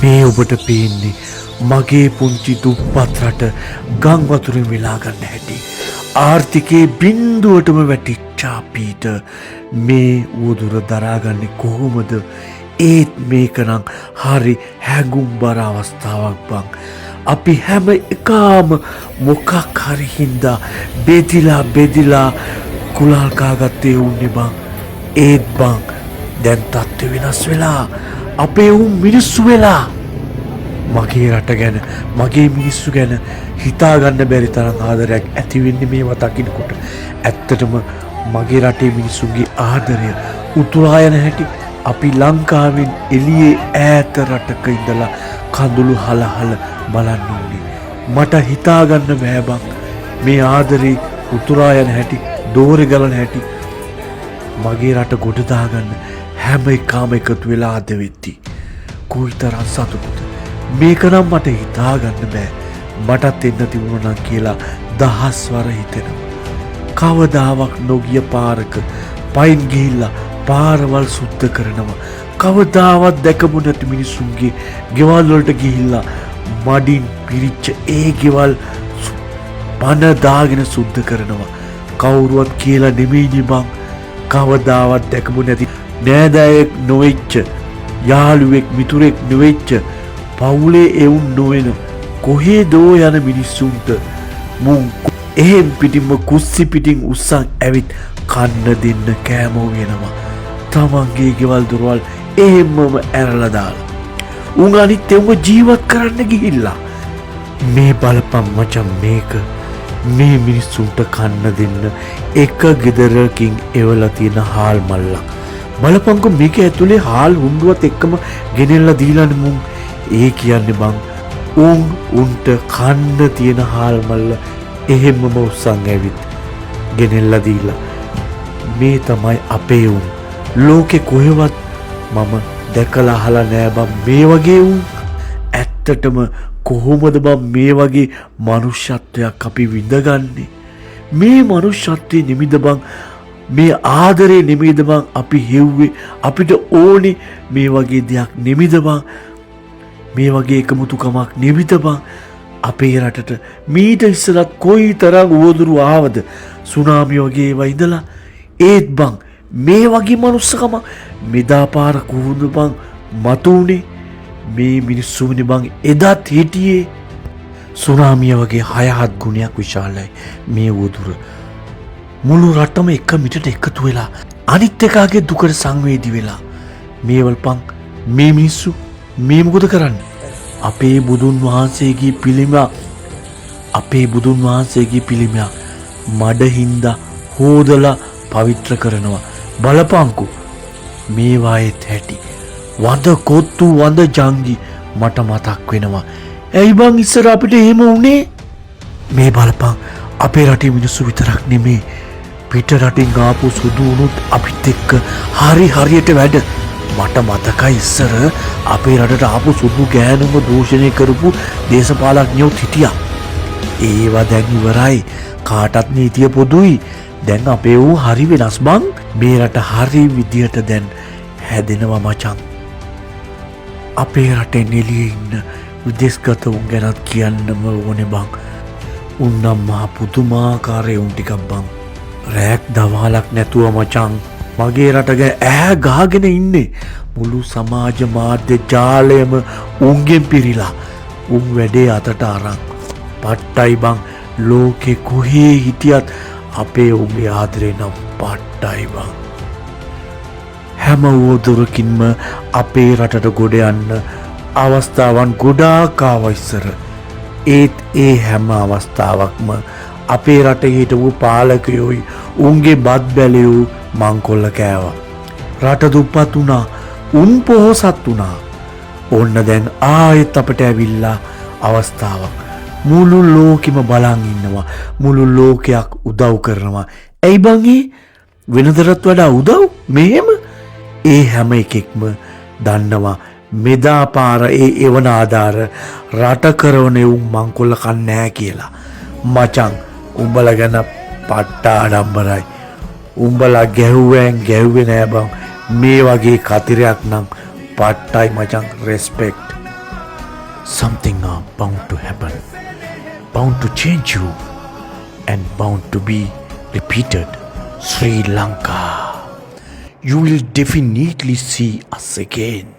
මේ ඔබට පේන්නේ මගේ පුංචි දුප්පත් රට ගං වතුරින් වෙලා ගන්න හැටි. ආර්ථිකයේ බිඳුවටම වැටිච්ච අපිට මේ උවදුර දරාගන්නේ කොහොමද? ඒත් මේකනම් හරි හැඟුම්බර අවස්ථාවක් බං. අපි හැම එකාම මොකක් හරි හින්දා බෙදිලා කුලල් කාගත්තේ උන්නේ බං. ඒත් බං දැන් තත්ත්වය වෙනස් වෙලා අපේ උන් මිනිස්සු වෙලා. මගේ රට ගැන මගේ මිනිස්සු ගැන හිතාගන්න බැරි තරම් ආදරයක් ඇති වෙන්නේ මේවා දකින්නකොට. ඇත්තටම මගේ රටේ මිනිස්සුන්ගේ ආදරය උතුරා යන හැටි අපි ලංකාවෙන් එළියේ ඈත රටක ඉඳලා කඳුළු හලහල බලන්න ඕනේ. මට හිතාගන්න බෑ බං මේ ආදරේ උතුරා යන හැටි, දෝරේ ගලන හැටි. මගේ රට ගොඩ දාගන්න හැම එකාම එකතු වෙලා අද වෙද්දි කොයිතරම් සතුටුද මේක නම් මට හිතාගන්න බෑ. මටත් එන්න තිබුණා නම් කියලා දහස්වර හිතෙනවා. කවදාවත් නොගිය පාරක පයින් ගිහිල්ලා පාරවල් සුද්ධ කරනවා. කවදාවත් දැකපු නැති මිනිස්සුන්ගේ ගෙවල් වලට ගිහිල්ලා මඩින් පිරිච්ච ඒ ගෙවල් පන දාගෙන සුද්ධ කරනවා. කවුරුවත් කියලා නෙමෙයිනේ බං. කවදාවත් දැකපු නැති නෑදෑයෙක් නොවෙච්ච, යාළුවෙක් මිතුරෙක් නොවෙච්ච, පවුලේ එවුන් නොවන කොහේදෝ යන මිනිස්සුන්ට මුන් එහෙම් පිටින්ම කුස්සි පිටින් උස්සන් ඇවිත් කන්න දෙන්න කෑමෝ වෙනවා. තමන්ගේ ගෙවල් දොරවල් එහෙම්මම ඇරලා දාලා උන් අනිත් එවුන්ව ජීවත් කරන්න ගිහිල්ලා. මේ බලපන් මචං මේක මේ මිනිස්සුන්ට කන්න දෙන්න එක ගෙදරකින් එවලා තියෙන හාල් මල්ලක්. බලපංකො මේක ඇතුලේ හාල් හුණ්ඩුවත් එක්කම ගෙනෙල්ලා දීලානේ මුන්. ඒ කියන්නේ බං උන්ට කන්න තියෙන හාල් මල්ල එහෙම්මම උස්සන් ඇවිත් ගෙනෙල්ලා දීලා. මේ තමයි අපේ උන්. ලෝකෙ කොහෙවත් මම දැකලා අහලා නෑ බං මේ වගේ උන්. ඇත්තටම කොහොමද බං මේ වගේ මනුෂ්‍යත්වයක් අපි විඳගන්නේ? මේ මනුෂ්‍යත්වයේ නිමිද බං මේ ආදරේ නෙමෙයිද බං අපි හෙව්වේ? අපිට ඕනේ මේ වගේ දෙයක් නෙමෙයිද බං? මේ වගේ එකමුතුකමක් නෙමෙයිද බං? අපේ රටට මීට ඉස්සරත් කොයි තරම් උවදුරු ආවද? සුනාමි වගේ ඒවා ඉඳලා. ඒත් බං මේ වගේ මනුස්සකම මෙදා පාර කොහොමද බං මතුනේ? මේ මිනිස්සුනේ බං එදත් හිටියේ. සුනාමිය වගේ 6-7 ගුණයක් විශාලයි මේ උවදුර. මුළු රටම එක මිටට එකතු වෙලා අනිත් එකාගේ දුකට සංවේදී වෙලා. මේවල් පං මේ මිනිස්සු මේ මොකද කරන්නේ? අපේ බුදුන් වහන්සේගේ පිළිමයක් මඩ හින්දා හොදලා පවිත්‍ර කරනවා. බලපංකු මේවායේත් හැටි. වඳ කොත්තු වඳ ජංගි මට මතක් වෙනවා. ඇයි බං ඉස්සර අපිට එහෙම වුණේ? මේ බලපං අපේ රටේ මිනිස්සු විතරක් නෙමේ පිට රටින් ආපු සුදු උනුත් අපිත් එක්ක හරියට වැඩ. මට මතකයි ඉස්සර අපේ රටට ආපු සුදු ගෑනුම දූෂණය කරපු දේශපාලඥයොත් හිටියා. ඒවා දැන් ඉවරයි. කාටත් නීතිය පොදුයි. දැන් අපේ ඌ හරි වෙනස් බං. මේ රට හරි විදියට දැන් හැදෙනවා මචං. අපේ රටෙන් එළියේ ඉන්න විදේශගත උන් ගැනත් කියන්නම ඕනේ බං. උන්නම් මහ පුදුමාකාර උන් ටිකක් බං. රැක් දවාලක් නැතුව මචං මගේ රට ගැන ඈ ගහගෙන ඉන්නේ. මුළු සමාජ මාධ්‍ය ජාලයම උන්ගෙන් පිරීලා. උන් වැඩේ අතට අරන්. පට්ටයි බං. ලෝකෙ කොහේ හිටියත් අපේ උන්ගේ ආදරේ නම් පට්ටයි බං. හැම උවදුරකින්ම අපේ රටට ගොඩ යන්න අවස්ථාවන් ගොඩාක් ආවා ඉස්සර. ඒත් ඒ හැම අවස්ථාවක්ම අපේ රටේ හිටපු පාලකයෝයි උන්ගේ බත් බැලියෝ මංකොල්ල කෑවා. රට දුප්පත් වුණා. උන් පොහොසත් වුණා. ඕන්න දැන් ආයෙත් අපට ඇවිල්ලා අවස්ථාවක්. මුළු ලෝකෙම බලන් ඉන්නවා. මුළු ලෝකයක් උදව් කරනවා. ඇයි බං වෙනදටත් වඩා උදව්? මෙහෙම ඒ හැම එකෙක්ම දන්නවා මෙදා පාර එවන ආධාර රට කරවන උන් මංකොල්ල කන්නේ කියලා. මචං උඹලා ගැන පට්ට ආඩම්බරයි. උඹලා ගැහුවේ නෑ බං. මේ වගේ කතිරයක් නම් පට්ටයි මචං. Respect. something are bound to happen, bound to change you, and bound to be repeated. Sri Lanka. You will definitely see us again.